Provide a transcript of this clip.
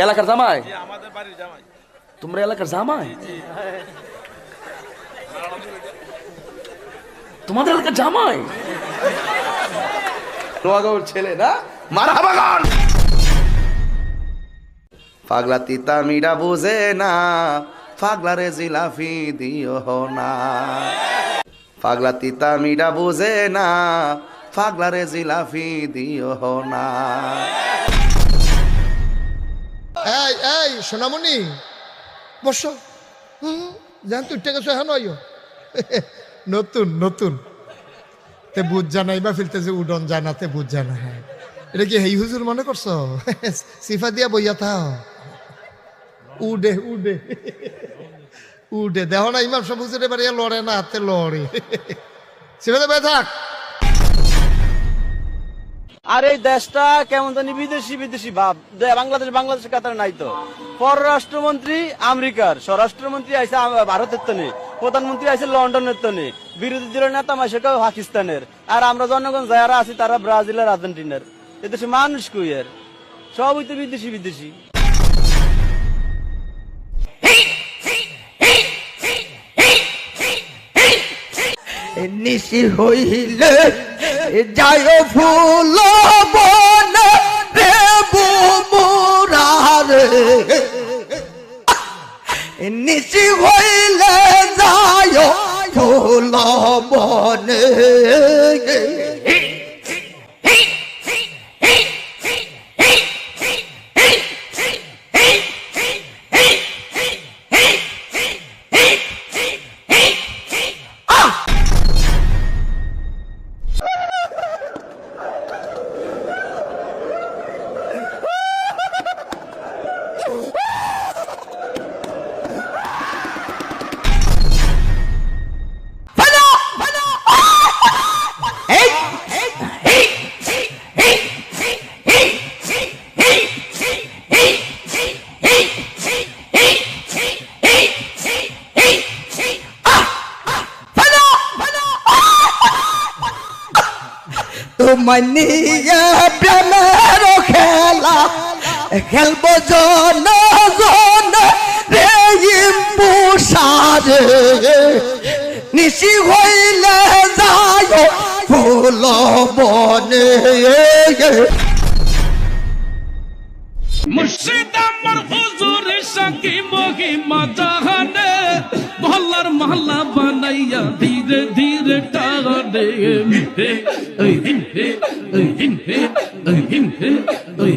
এলাকার জামাই? আমাদের বাড়ির জামাই। তোমরা এলাকার জামাই? তোমাদের এলাকার জামাই? নোয়াগাঁওর ছেলে না? মারহাবা গান। পাগলা তিতা মিরা বুঝে না, পাগলারে জিলাফি দিও না। পাগলা তিতা মিরা বুঝে না, পাগলারে জিলাফি দিও না। এই এই সোনামণি বসো। জান তুই টেকে হ্যাঁ নয় নতুন নতুন তে বুঝ জানাই বা ফিরতে যে উডন জানাতে বুঝ জানা। হ্যাঁ এটা কি হেই হুজুর মনে করছো? সিফা দিয়া বইয়া থাও। উডে উডে উডে দেখো না ইমাম সাহেব হুজুরে বাড়িয়া লড়ে না, হাতে লড়ে। সিফা দে থাক। আর এই দেশটা কেমন জানি বিদেশি বিদেশি ভাব। বাংলাদেশের কাতারে নাই তো। পররাষ্ট্রমন্ত্রী আমেরিকার, স্বরাষ্ট্রমন্ত্রী আইসে ভারতের তনে, প্রধানমন্ত্রী আইসে লন্ডনের তনে, বিরোধী দলের নেতা মাসে কেউ পাকিস্তানের, আর আমরা জনগণ যারা আছি তারা ব্রাজিলের, আর্জেন্টিনার। এদেশে মানুষ কই আর? সবই তো বিদেশি বিদেশি। নিশি হইলে যায় ফুল বন রে বুমুরারে। নিশি হইলে যায় ফুল বনে। তোমার নিয়ে প্রেমের খেলা খেলবো জন জন রে ইম্বুসারে। নিশি হইলে যায় ফুল বনে। মুর্শিদ আমার হুজুরের সাকি মহিমা জাহানে, মহল্লার মহল্লা বানাইয়া ধীরে ধীরে টানে।